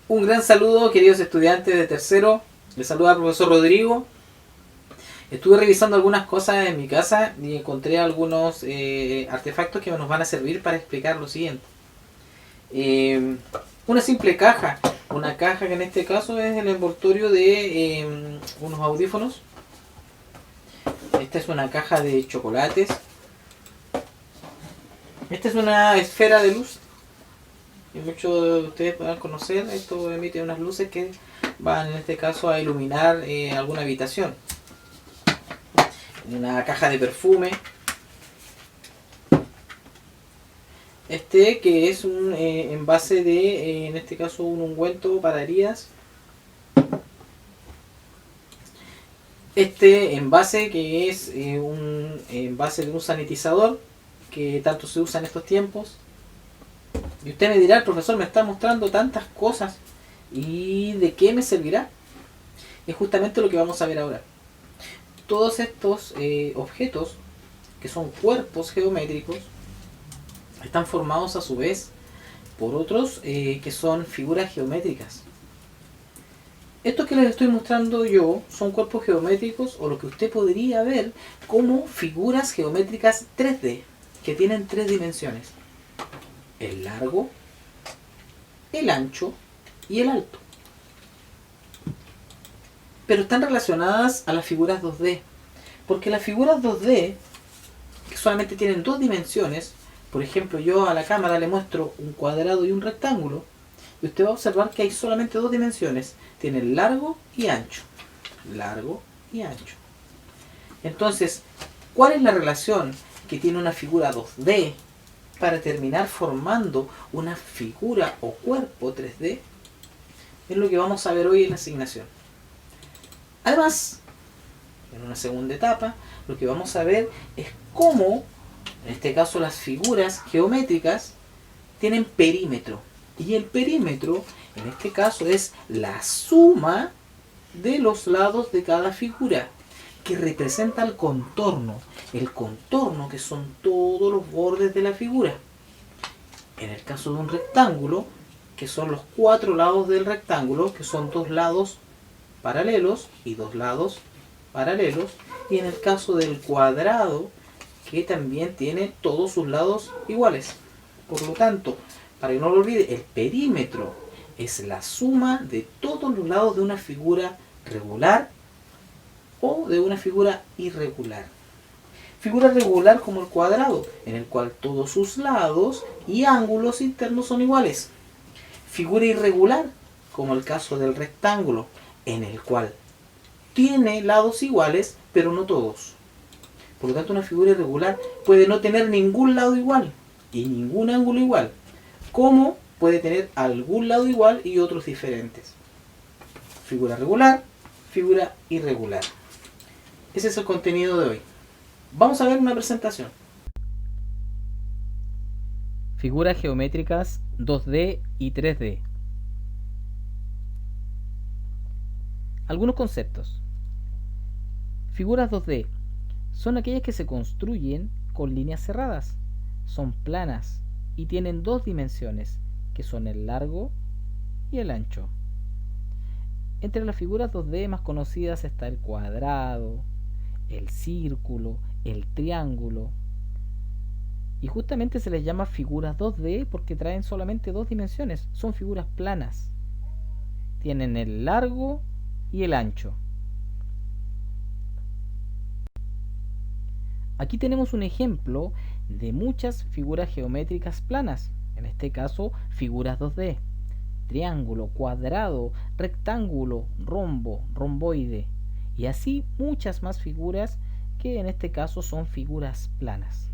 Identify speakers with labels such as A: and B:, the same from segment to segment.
A: Un gran saludo, queridos estudiantes de tercero. Les saluda el profesor Rodrigo. Estuve revisando algunas cosas en mi casa y encontré algunos artefactos que nos van a servir para explicar lo siguiente. Una simple caja. Una caja que en este caso es el envoltorio de unos audífonos. Esta es una caja de chocolates. Esta es una esfera de luz. Y muchos de ustedes podrán conocer, esto emite unas luces que van en este caso a iluminar alguna habitación. Una caja de perfume. Este que es un envase de, en este caso, un ungüento para heridas. Este envase que es un envase de un sanitizador que tanto se usa en estos tiempos. Y usted me dirá, el profesor me está mostrando tantas cosas, ¿y de qué me servirá? Es justamente lo que vamos a ver ahora. Todos estos objetos, que son cuerpos geométricos, están formados a su vez por otros que son figuras geométricas. Estos que les estoy mostrando yo son cuerpos geométricos, o lo que usted podría ver como figuras geométricas 3D, que tienen 3 dimensiones: el largo, el ancho y el alto. Pero están relacionadas a las figuras 2D, porque las figuras 2D, que solamente tienen 2 dimensiones, por ejemplo, yo a la cámara le muestro un cuadrado y un rectángulo, y usted va a observar que hay solamente 2 dimensiones, tiene largo y ancho, largo y ancho. Entonces, ¿cuál es la relación que tiene una figura 2D para terminar formando una figura o cuerpo 3D? Es lo que vamos a ver hoy en la asignación. Además, en una segunda etapa, lo que vamos a ver es cómo, en este caso, las figuras geométricas tienen perímetro. Y el perímetro, en este caso, es la suma de los lados de cada figura, que representa el contorno. El contorno, que son todos los bordes de la figura. En el caso de un rectángulo, que son los 4 lados del rectángulo, que son 2 lados paralelos y 2 lados paralelos. Y en el caso del cuadrado, que también tiene todos sus lados iguales. Por lo tanto, para que no lo olvide, el perímetro es la suma de todos los lados de una figura regular o de una figura irregular. Figura regular como el cuadrado, en el cual todos sus lados y ángulos internos son iguales. Figura irregular, como el caso del rectángulo, en el cual tiene lados iguales, pero no todos. Por lo tanto, una figura irregular puede no tener ningún lado igual y ningún ángulo igual, como puede tener algún lado igual y otros diferentes. Figura regular, figura irregular. Ese es el contenido de hoy. Vamos a ver una presentación. Figuras geométricas 2D y 3D. Algunos conceptos. Figuras 2D son aquellas que se construyen con líneas cerradas. Son planas y tienen 2 dimensiones, que son el largo y el ancho. Entre las figuras 2D más conocidas está el cuadrado, el círculo, el triángulo. Y justamente se les llama figuras 2D porque traen solamente 2 dimensiones. Son figuras planas. Tienen el largo y el ancho. Aquí tenemos un ejemplo de muchas figuras geométricas planas. En este caso, figuras 2D. Triángulo, cuadrado, rectángulo, rombo, romboide. Y así muchas más figuras que en este caso son figuras planas.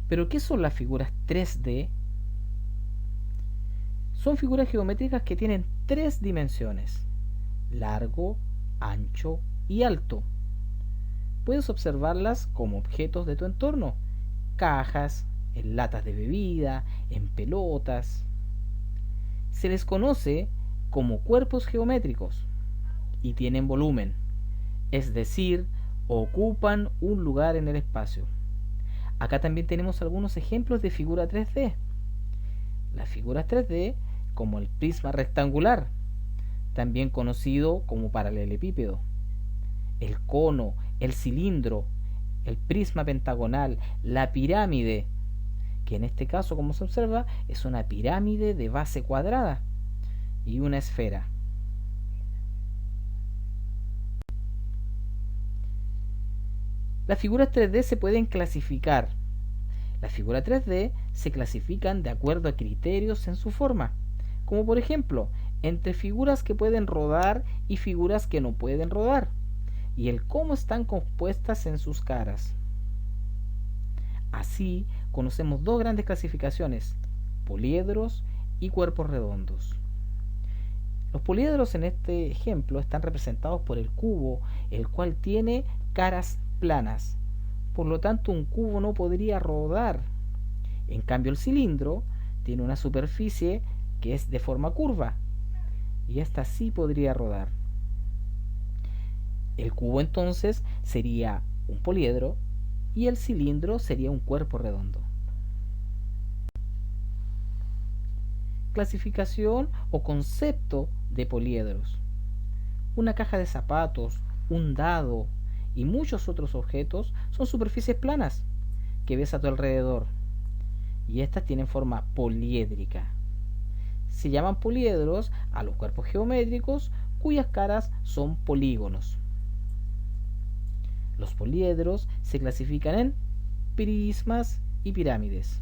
A: ¿Pero qué son las figuras 3D? Son figuras geométricas que tienen 3 dimensiones: largo, ancho y alto. Puedes observarlas como objetos de tu entorno: cajas, en latas de bebida, en pelotas. Se les conoce como cuerpos geométricos y tienen volumen, es decir, ocupan un lugar en el espacio. Acá también tenemos algunos ejemplos de figura 3D.
B: las figuras 3D como el prisma rectangular, también conocido como paralelepípedo, el cono, el cilindro, el prisma pentagonal, la pirámide, que en este caso, como se observa, es una pirámide de base cuadrada, y una esfera. Las figuras 3D se pueden clasificar. Las figuras 3D se clasifican de acuerdo a criterios en su forma, como por ejemplo, entre figuras que pueden rodar y figuras que no pueden rodar, y el cómo están compuestas en sus caras. Así, conocemos dos grandes clasificaciones, poliedros y cuerpos redondos. Los poliedros en este ejemplo están representados por el cubo, el cual tiene caras planas. Por lo tanto, un cubo no podría rodar. En cambio, el cilindro tiene una superficie que es de forma curva, y esta sí podría rodar. El cubo entonces sería un poliedro y el cilindro sería un cuerpo redondo. Clasificación o concepto de poliedros. Una caja de zapatos, un dado y muchos otros objetos son superficies planas que ves a tu alrededor, y estas tienen forma poliédrica. Se llaman poliedros a los cuerpos geométricos cuyas caras son polígonos. Los poliedros se clasifican en prismas y pirámides.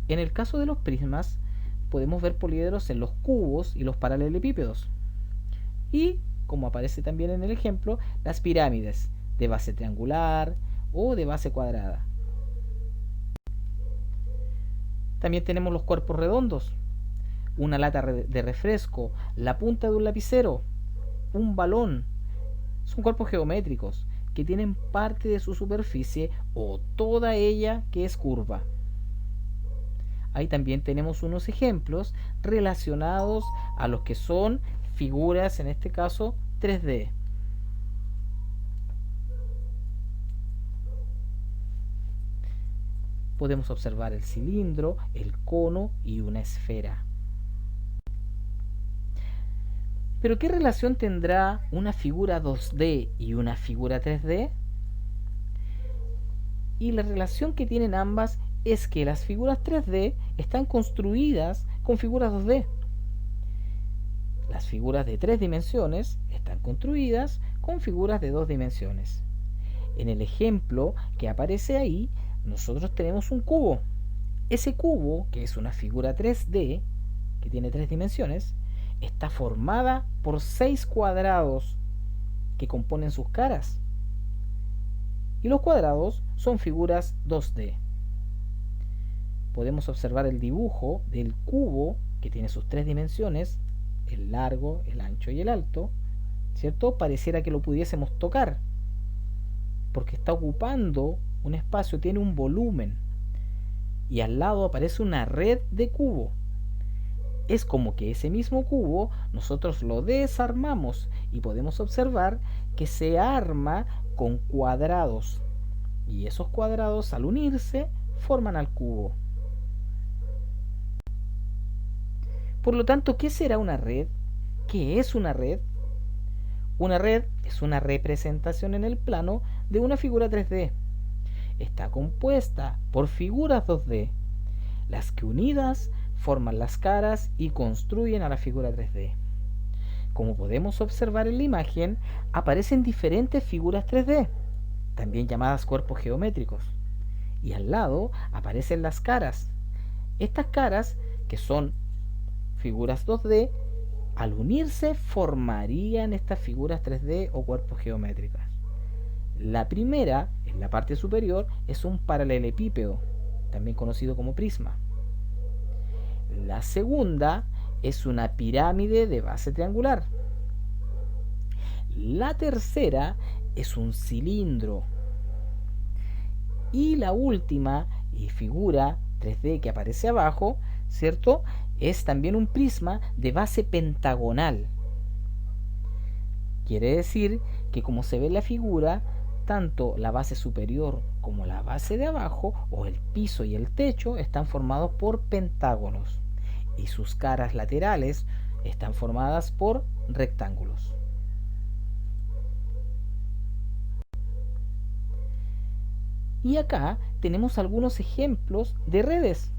B: En el caso de los prismas, podemos ver poliedros en los cubos y los paralelepípedos. Y, como aparece también en el ejemplo, las pirámides de base triangular o de base cuadrada. También tenemos los cuerpos redondos, una lata de refresco, la punta de un lapicero, un balón. Son cuerpos geométricos que tienen parte de su superficie o toda ella que es curva. Ahí también tenemos unos ejemplos relacionados a los que son figuras, en este caso 3D. Podemos observar el cilindro, el cono y una esfera. ¿Pero qué relación tendrá una figura 2D y una figura 3D? Y la relación que tienen ambas es que las figuras 3D están construidas con figuras 2D. Las figuras de 3 dimensiones están construidas con figuras de 2 dimensiones. En el ejemplo que aparece ahí, nosotros tenemos un cubo. Ese cubo, que es una figura 3D, que tiene 3 dimensiones, está formada por 6 cuadrados que componen sus caras. Y los cuadrados son figuras 2D. Podemos observar el dibujo del cubo que tiene sus 3 dimensiones, el largo, el ancho y el alto, ¿cierto? Pareciera que lo pudiésemos tocar, porque está ocupando un espacio, tiene un volumen, y al lado aparece una red de cubo. Es como que ese mismo cubo nosotros lo desarmamos y podemos observar que se arma con cuadrados, y esos cuadrados al unirse forman al cubo. Por lo tanto, ¿qué será una red? ¿Qué es una red? Una red es una representación en el plano de una figura 3D. Está compuesta por figuras 2D, las que unidas forman las caras y construyen a la figura 3D. Como podemos observar en la imagen, aparecen diferentes figuras 3D, también llamadas cuerpos geométricos, y al lado aparecen las caras. Estas caras, que son figuras 2D, al unirse formarían estas figuras 3D o cuerpos geométricos. La primera, en la parte superior, es un paralelepípedo, también conocido como prisma. La segunda es una pirámide de base triangular. La tercera es un cilindro. Y la última figura 3D que aparece abajo, ¿cierto?, es también un prisma de base pentagonal. Quiere decir que, como se ve en la figura, tanto la base superior como la base de abajo o el piso y el techo están formados por pentágonos y sus caras laterales están formadas por rectángulos. Y acá tenemos algunos ejemplos de redes.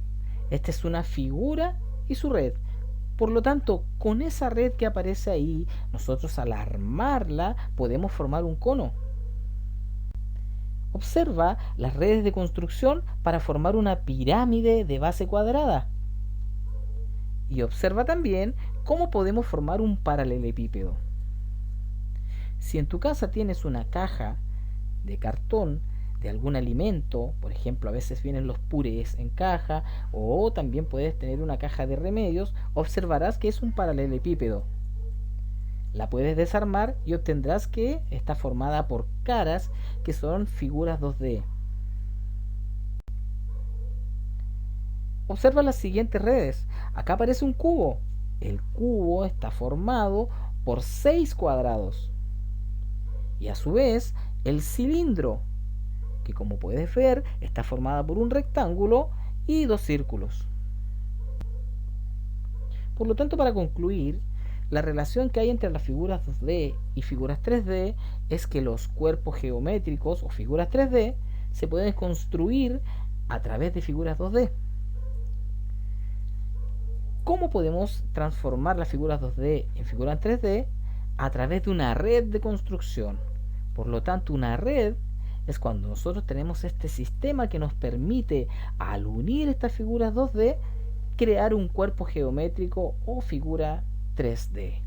B: Esta es una figura y su red. Por lo tanto, con esa red que aparece ahí, nosotros al armarla podemos formar un cono. Observa las redes de construcción para formar una pirámide de base cuadrada. Y observa también cómo podemos formar un paralelepípedo. Si en tu casa tienes una caja de cartón de algún alimento, por ejemplo, a veces vienen los purés en caja, o también puedes tener una caja de remedios, observarás que es un paralelepípedo. La puedes desarmar y obtendrás que está formada por caras que son figuras 2D. Observa las siguientes redes. Acá aparece un cubo. El cubo está formado por 6 cuadrados. Y a su vez, el cilindro, que como puedes ver, está formada por un rectángulo y 2 círculos. Por lo tanto, para concluir, la relación que hay entre las figuras 2D y figuras 3D es que los cuerpos geométricos o figuras 3D se pueden construir a través de figuras 2D. ¿Cómo podemos transformar las figuras 2D en figuras 3D? A través de una red de construcción. Por lo tanto, una red es cuando nosotros tenemos este sistema que nos permite, al unir estas figuras 2D, crear un cuerpo geométrico o figura 3D.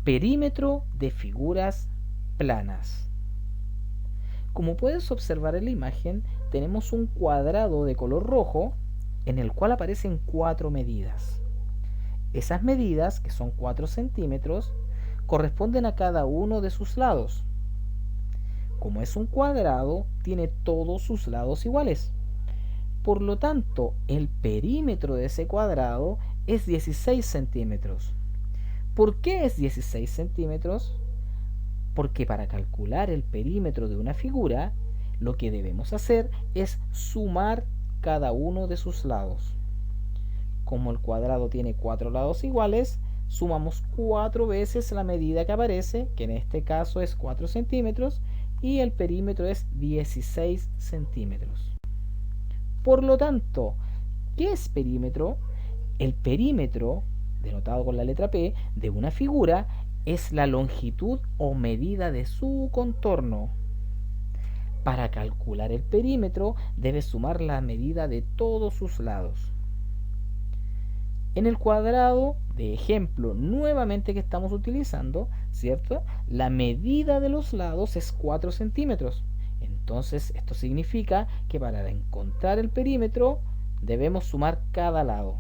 B: Perímetro de figuras planas. Como puedes observar en la imagen, tenemos un cuadrado de color rojo en el cual aparecen 4 medidas. Esas medidas, que son 4 centímetros, corresponden a cada uno de sus lados. Como es un cuadrado, tiene todos sus lados iguales. Por lo tanto, el perímetro de ese cuadrado es 16 centímetros. ¿Por qué es 16 centímetros? Porque para calcular el perímetro de una figura, lo que debemos hacer es sumar cada uno de sus lados. Como el cuadrado tiene 4 lados iguales, sumamos 4 veces la medida que aparece, que en este caso es 4 centímetros, y el perímetro es 16 centímetros. Por lo tanto, ¿qué es perímetro? El perímetro, denotado con la letra P, de una figura es la longitud o medida de su contorno. Para calcular el perímetro, debes sumar la medida de todos sus lados. En el cuadrado de ejemplo nuevamente que estamos utilizando, ¿cierto? La medida de los lados es 4 centímetros. Entonces esto significa que para encontrar el perímetro debemos sumar cada lado.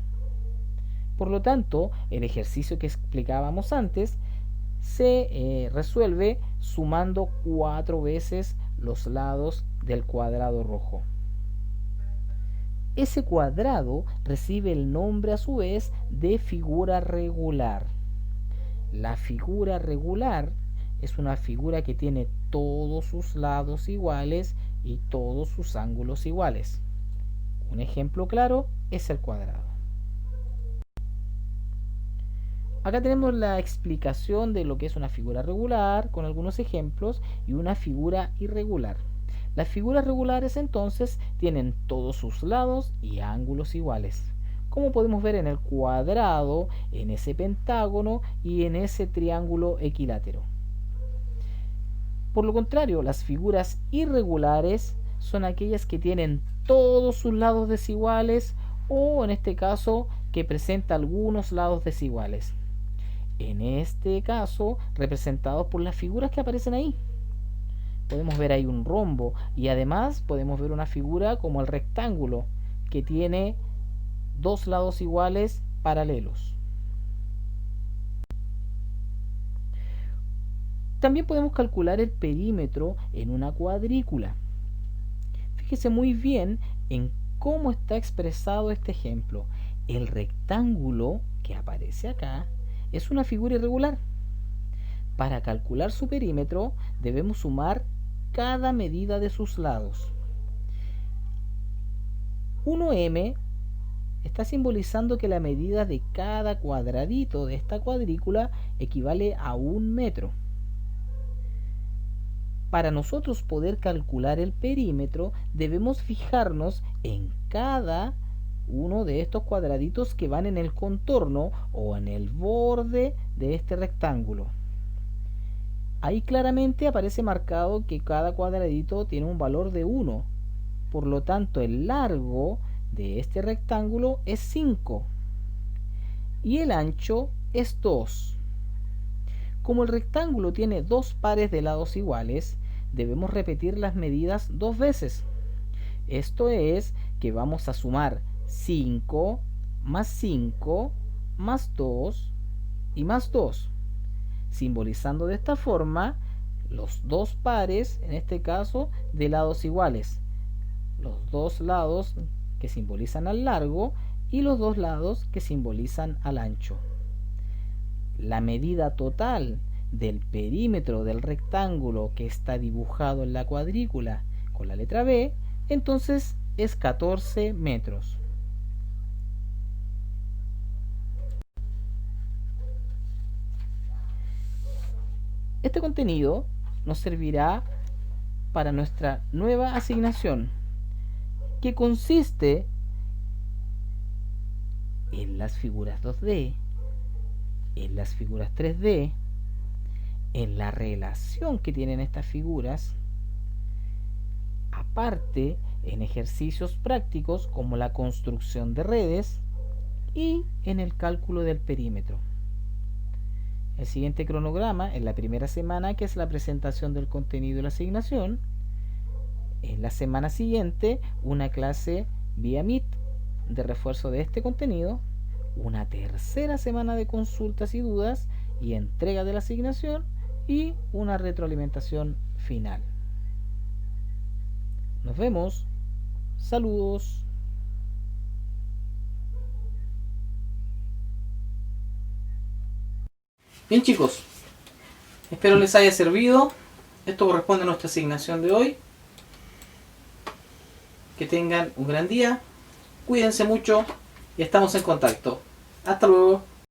B: Por lo tanto, el ejercicio que explicábamos antes se resuelve sumando 4 veces los lados del cuadrado rojo. Ese cuadrado recibe el nombre a su vez de figura regular. La figura regular es una figura que tiene todos sus lados iguales y todos sus ángulos iguales. Un ejemplo claro es el cuadrado. Acá tenemos la explicación de lo que es una figura regular con algunos ejemplos y una figura irregular. Las figuras regulares entonces tienen todos sus lados y ángulos iguales, como podemos ver en el cuadrado, en ese pentágono y en ese triángulo equilátero. Por lo contrario, las figuras irregulares son aquellas que tienen todos sus lados desiguales o en este caso que presenta algunos lados desiguales. En este caso representados por las figuras que aparecen ahí. Podemos ver ahí un rombo y además podemos ver una figura como el rectángulo que tiene dos lados iguales paralelos. También podemos calcular el perímetro en una cuadrícula. Fíjese muy bien en cómo está expresado este ejemplo. El rectángulo que aparece acá es una figura irregular. Para calcular su perímetro debemos sumar cada medida de sus lados. 1m está simbolizando que la medida de cada cuadradito de esta cuadrícula equivale a 1 metro. Para nosotros poder calcular el perímetro, debemos fijarnos en cada uno de estos cuadraditos que van en el contorno o en el borde de este rectángulo. Ahí claramente aparece marcado que cada cuadradito tiene un valor de 1. Por lo tanto, el largo de este rectángulo es 5 y el ancho es 2. Como el rectángulo tiene dos pares de lados iguales, debemos repetir las medidas dos veces. Esto es que vamos a sumar 5 más 2 y más 2, simbolizando de esta forma los dos pares, en este caso, de lados iguales. Los dos lados que simbolizan al largo y los dos lados que simbolizan al ancho. La medida total del perímetro del rectángulo que está dibujado en la cuadrícula con la letra B, entonces es 14 metros. Este contenido nos servirá para nuestra nueva asignación, que consiste en las figuras 2D, en las figuras 3D, en la relación que tienen estas figuras, aparte en ejercicios prácticos como la construcción de redes y en el cálculo del perímetro. El siguiente cronograma en la primera semana, que es la presentación del contenido de la asignación. En la semana siguiente, una clase vía Meet de refuerzo de este contenido. Una tercera semana de consultas y dudas y entrega de la asignación y una retroalimentación final. Nos vemos. Saludos.
A: Bien, chicos, espero les haya servido. Esto corresponde a nuestra asignación de hoy. Que tengan un gran día, cuídense mucho y estamos en contacto. Hasta luego.